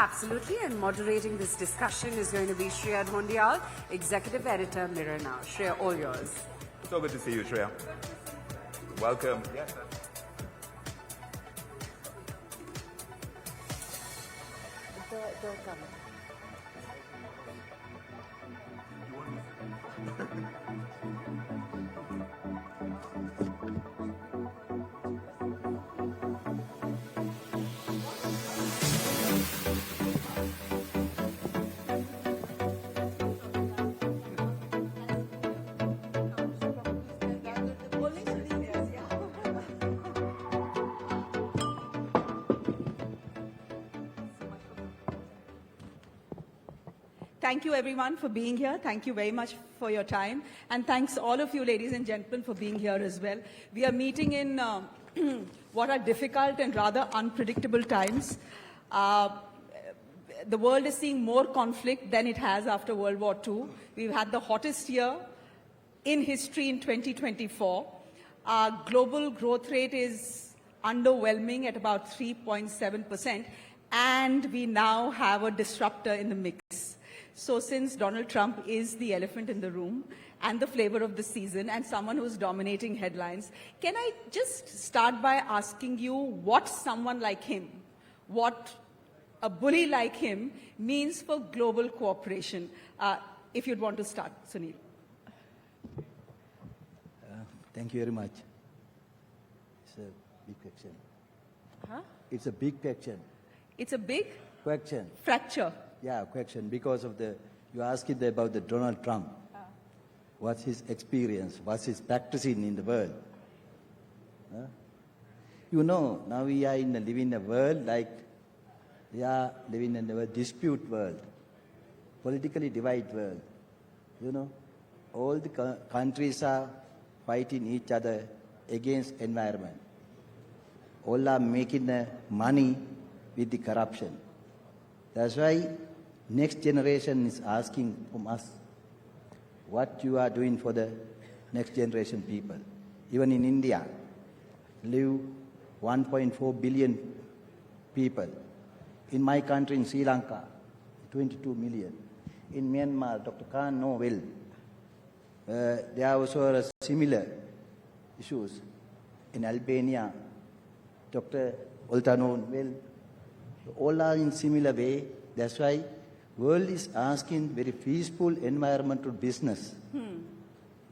absolutely. And moderating this discussion is going to be Shreya Dhondial, Executive Editor, Mirror Now. Shreya, all yours. So good to see you, Shreya. Welcome. Yes, sir. Thank you, everyone, for being here. Thank you very much for your time. And thanks all of you, ladies and gentlemen, for being here as well. We are meeting in what are difficult and rather unpredictable times. The world is seeing more conflict than it has after World War II. We've had the hottest year in history in 2024. Our global growth rate is underwhelming at about 3.7%. And we now have a disruptor in the mix. So since Donald Trump is the elephant in the room and the flavor of the season and someone who's dominating headlines, can I just start by asking you what someone like him, what a bully like him means for global cooperation? If you'd want to start, Sunil. Thank you very much. It's a big question. Huh? It's a big question. It's a big Question. fracture. Yeah, question. Because of you asked about the Donald Trump. What's his experience? What's his practicing in the world? You know, now we are living in a world like we are living in a dispute world, politically divided world. You know, all the countries are fighting each other against environment. All are making money with the corruption. That's why next generation is asking from us what you are doing for the next generation people. Even in India, live 1.4 billion people. In my country, in Sri Lanka, 22 million. In Myanmar, Dr. Khan know well. There are also similar issues. In Albania, Dr. Olta know well. All are in similar way. That's why world is asking very peaceful environmental business,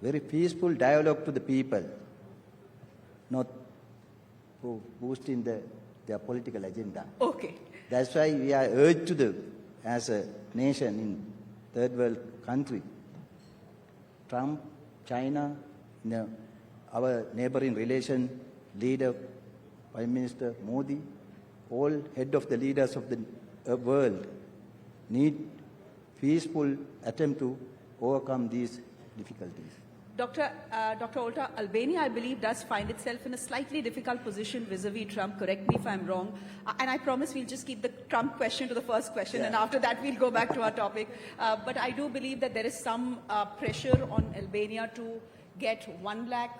very peaceful dialogue to the people, not for boosting their political agenda. Okay. That's why we are urged as a nation in third world country, Trump, China, our neighboring relation leader, Prime Minister Modi, all head of the leaders of the world need peaceful attempt to overcome these difficulties. Dr. Olta, Albania, I believe, does find itself in a slightly difficult position vis-a-vis Trump. Correct me if I'm wrong. And I promise we'll just keep the Trump question to the first question, and after that we'll go back to our topic. But I do believe that there is some pressure on Albania to get 1 lakh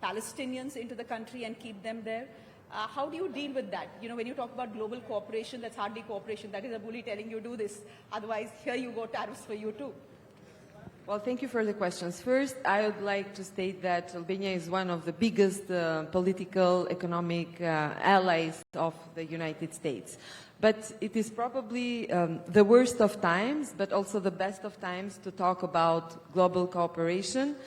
Palestinians into the country and keep them there. How do you deal with that? You know, when you talk about global cooperation, that's hardly cooperation. That is a bully telling you do this. Otherwise, here you go, tariffs for you too. Well, thank you for the questions. First, I would like to state that Albania is one of the biggest political, economic allies of the United States. But it is probably the worst of times, but also the best of times to talk about global cooperation,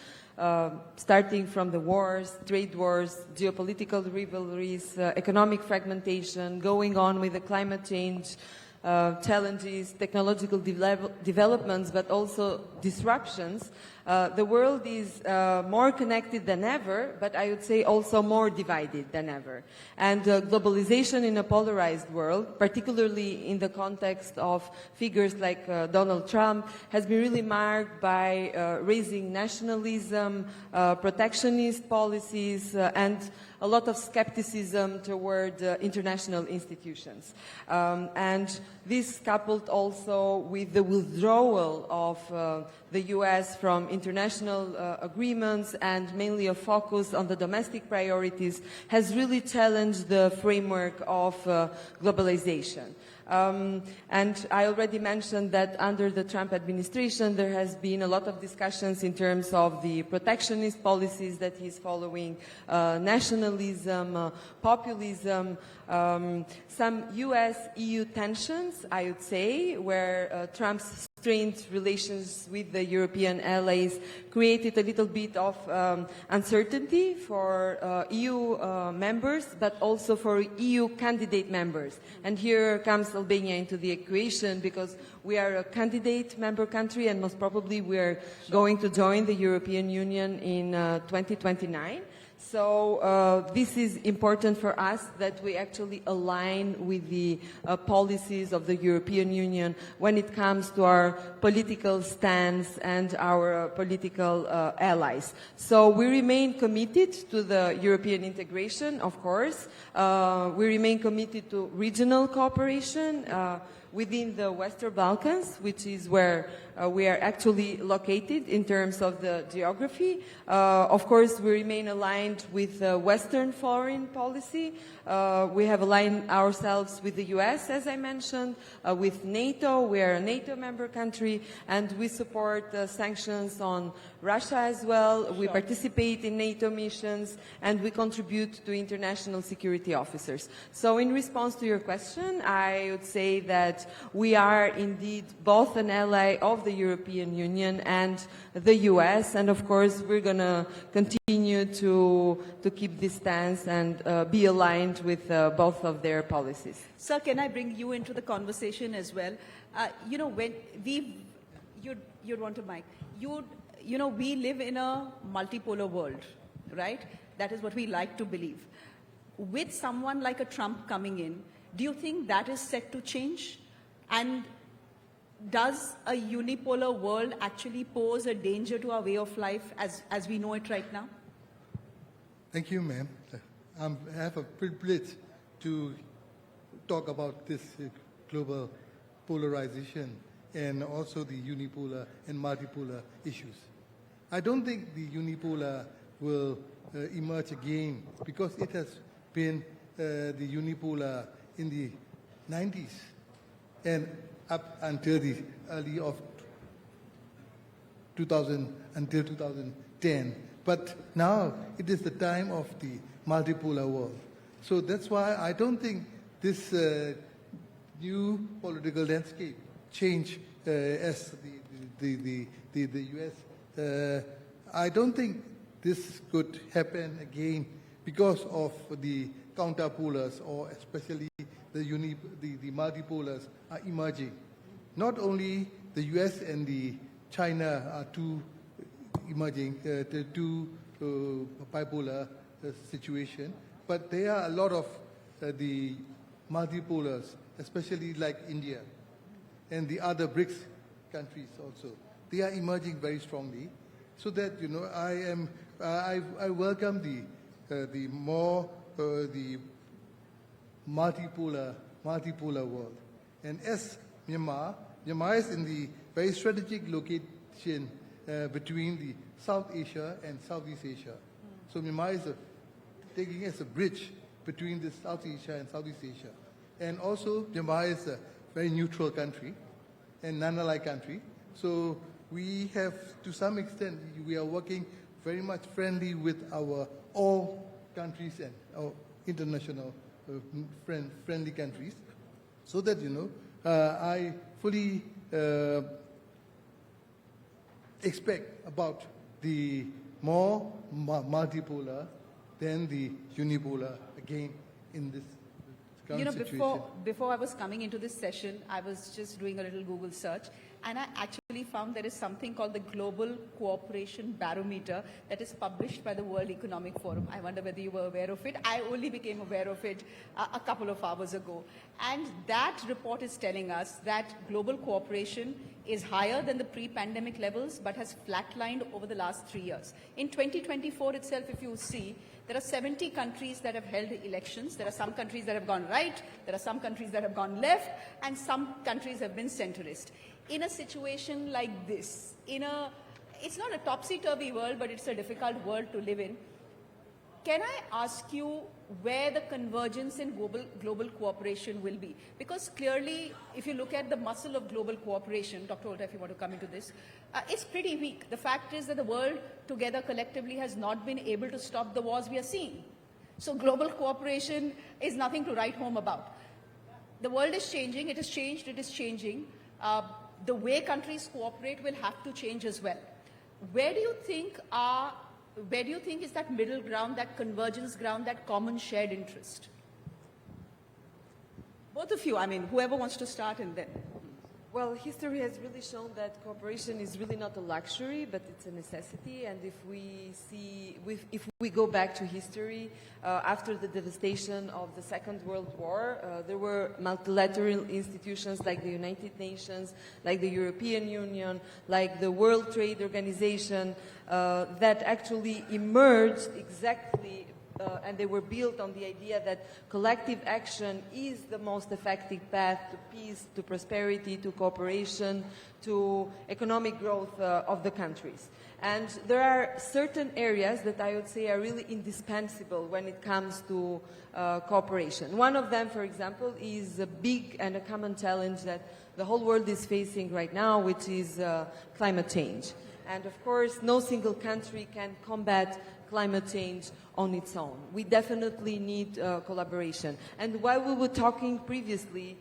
starting from the wars, trade wars, geopolitical rivalries, economic fragmentation, going on with the climate change, challenges, technological developments, but also disruptions. The world is more connected than ever, but I would say also more divided than ever. And globalization in a polarized world, particularly in the context of figures like Donald Trump, has been really marked by raising nationalism, protectionist policies, and a lot of skepticism toward international institutions. And this coupled also with the withdrawal of the US from international agreements and mainly a focus on the domestic priorities has really challenged the framework of globalization. And I already mentioned that under the Trump administration, there has been a lot of discussions in terms of the protectionist policies that he's following, nationalism, populism, some US-EU tensions, I would say, where Trump's strained relations with the European allies created a little bit of uncertainty for EU members, but also for EU candidate members. And here comes Albania into the equation, because we are a candidate member country and most probably we are going to join the European Union in 2029. So this is important for us, that we actually align with the policies of the European Union when it comes to our political stance and our political allies. So we remain committed to the European integration, of course. We remain committed to regional cooperation within the Western Balkans, which is where we are actually located in terms of the geography. Of course, we remain aligned with Western foreign policy. We have aligned ourselves with the US, as I mentioned, with NATO. We are a NATO member country, and we support sanctions on Russia as well. We participate in NATO missions, and we contribute to international security officers. So in response to your question, I would say that we are indeed both an ally of the European Union and the US, and of course we're going to continue to keep this stance and be aligned with both of their policies. Sir, can I bring you into the conversation as well? You know, when you'd want a mic. You know, we live in a multipolar world, right? That is what we like to believe. With someone like a Trump coming in, do you think that is set to change? And does a unipolar world actually pose a danger to our way of life as we know it right now? Thank you, ma'am. I have a privilege to talk about this global polarization and also the unipolar and multipolar issues. I don't think the unipolar will emerge again, because it has been the unipolar in the 90s and up until the early of 2000 until 2010. But now it is the time of the multipolar world. So that's why I don't think this new political landscape change as the US. I don't think this could happen again because of the counterpolars, or especially the multipolars are emerging. Not only the US and the China are two emerging, the two bipolar situation, but there are a lot of the multipolars, especially like India and the other BRICS countries also. They are emerging very strongly, so that I welcome the more the multipolar world. And as Myanmar is in the very strategic location between the South Asia and Southeast Asia. So Myanmar is taking as a bridge between the South Asia and Southeast Asia. And also Myanmar is a very neutral country and non-allied country. So we have, to some extent, we are working very much friendly with our all countries and our international friendly countries, so that I fully expect about the more multipolar than the unipolar again in this current situation. Before I was coming into this session, I was just doing a little Google search, and I actually found there is something called the Global Cooperation Barometer that is published by the World Economic Forum. I wonder whether you were aware of it. I only became aware of it a couple of hours ago. And that report is telling us that global cooperation is higher than the pre-pandemic levels, but has flatlined over the last 3 years. In 2024 itself, if you see, there are 70 countries that have held elections. There are some countries that have gone right, there are some countries that have gone left, and some countries have been centrist. In a situation like this, it's not a topsy-turvy world, but it's a difficult world to live in. Can I ask you, where the convergence in global cooperation will be. Because clearly, if you look at the muscle of global cooperation, Dr. Olta, if you want to come into this, it's pretty weak. The fact is that the world together collectively has not been able to stop the wars we are seeing. So global cooperation is nothing to write home about. The world is changing, it has changed, it is changing. The way countries cooperate will have to change as well. Where do you think is that middle ground, that convergence ground, that common shared interest? Both of you, I mean, whoever wants to start and then. Well, history has really shown that cooperation is really not a luxury, but it's a necessity. And if we go back to history, after the devastation of the Second World War, there were multilateral institutions like the United Nations, like the European Union, like the World Trade Organization, that actually emerged exactly and they were built on the idea that collective action is the most effective path to peace, to prosperity, to cooperation, to economic growth of the countries. And there are certain areas that I would say are really indispensable when it comes to cooperation. One of them, for example, is a big and a common challenge that the whole world is facing right now, which is climate change. And of course, no single country can combat climate change on its own. We definitely need collaboration. And while we were talking previously,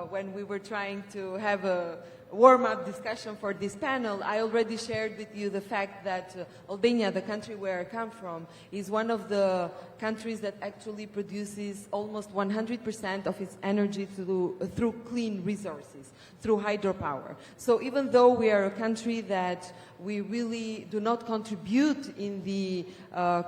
when we were trying to have a warm-up discussion for this panel, I already shared with you the fact that Albania, the country where I come from, is one of the countries that actually produces almost 100% of its energy through clean resources, through hydropower. So even though we are a country that we really do not contribute in the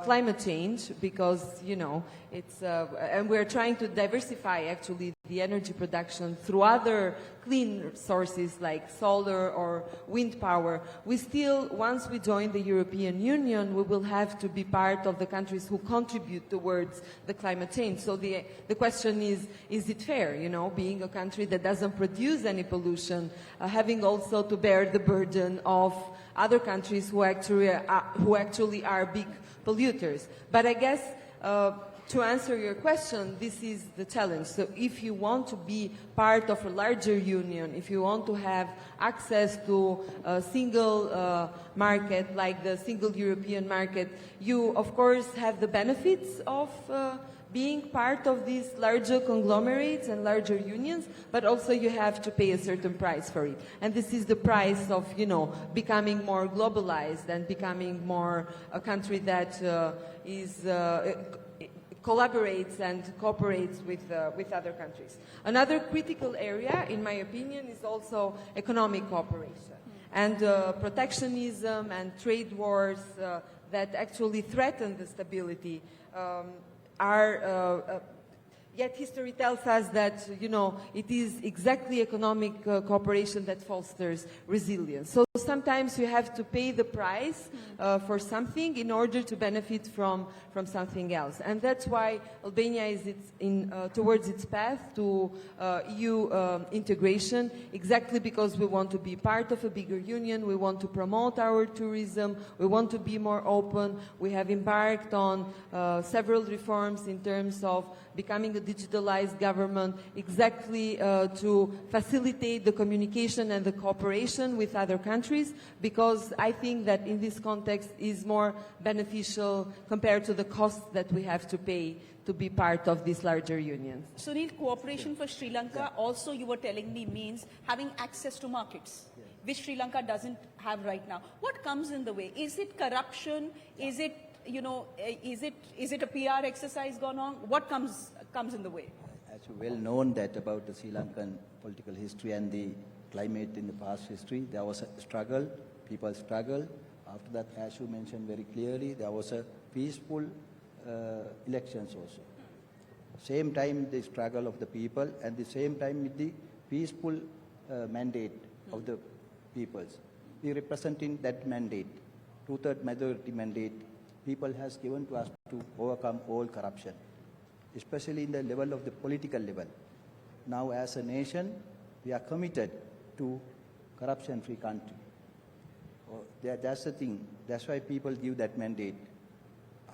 climate change because, you know, it's, and we're trying to diversify actually the energy production through other clean sources like solar or wind power, we still, once we join the European Union, we will have to be part of the countries who contribute towards the climate change. So the question is it fair, you know, being a country that doesn't produce any pollution, having also to bear the burden of other countries who actually are big polluters. But I guess to answer your question, this is the challenge. So if you want to be part of a larger union, if you want to have access to a single market like the single European market, you of course have the benefits of being part of these larger conglomerates and larger unions, but also you have to pay a certain price for it. And this is the price of, you know, becoming more globalized and becoming more a country that collaborates and cooperates with other countries. Another critical area, in my opinion, is also economic cooperation. And protectionism and trade wars that actually threaten the stability yet history tells us that, you know, it is exactly economic cooperation that fosters resilience. So sometimes you have to pay the price for something in order to benefit from something else. And that's why Albania is towards its path to EU integration, exactly because we want to be part of a bigger union, we want to promote our tourism, we want to be more open. We have embarked on several reforms in terms of becoming a digitalized government, exactly to facilitate the communication and the cooperation with other countries, because I think that in this context is more beneficial compared to the costs that we have to pay to be part of this larger union. Sunil, cooperation for Sri Lanka also, you were telling me, means having access to markets, which Sri Lanka doesn't have right now. What comes in the way? Is it corruption? Is it, you know, is it a PR exercise gone on? What comes in the way? As you well known that about the Sri Lankan political history and the climate in the past history, there was a struggle, people struggled. After that, as you mentioned very clearly, there was a peaceful elections also. Same time the struggle of the people, and the same time with the peaceful mandate of the peoples. We representing that mandate, 2/3 majority mandate, people has given to us to overcome all corruption, especially in the level of the political level. Now as a nation, we are committed to corruption-free country. That's the thing. That's why people give that mandate.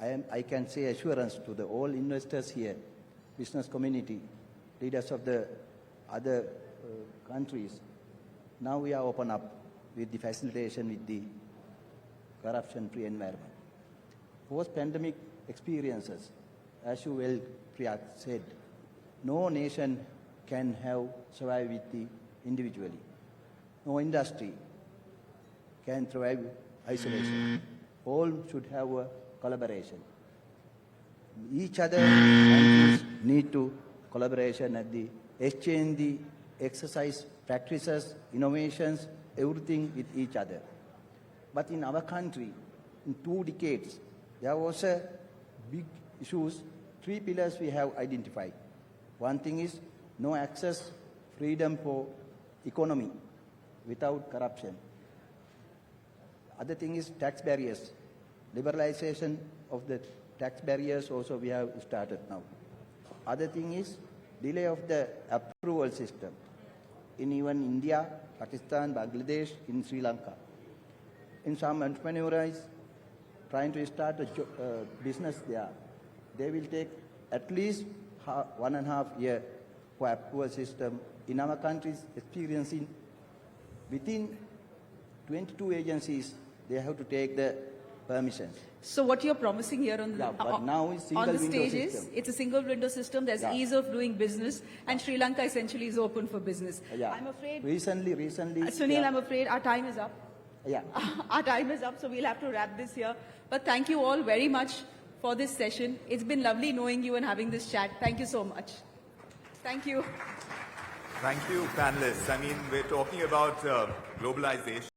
I can say assurance to the all investors here, business community, leaders of the other countries. Now we are open up with the facilitation with the corruption-free environment. Post-pandemic experiences, as you well, Priya said, no nation can have survived with the individually. No industry can thrive isolation. All should have a collaboration. Each other countries need to collaboration at the exchange the exercise practices, innovations, everything with each other. But in our country, in 2 decades, there was a big issues, 3 pillars we have identified. One thing is no access, freedom for economy without corruption. Other thing is tax barriers. Liberalization of the tax barriers also we have started now. Other thing is delay of the approval system. In even India, Pakistan, Bangladesh, in Sri Lanka. In some entrepreneurs trying to start a business there, they will take at least 1.5 years for approval system. In our countries, experiencing within 22 agencies, they have to take the permissions. So what you're promising here on the, but now it's single on the window stage is, system. it's a single window system, there's ease of doing business, and Sri Lanka essentially is open for business. I'm afraid, Recently. Sunil, I'm afraid our time is up. Yeah. Our time is up, so we'll have to wrap this here. But thank you all very much for this session. It's been lovely knowing you and having this chat. Thank you so much. Thank you. Thank you, panelists. I mean, we're talking about globalization.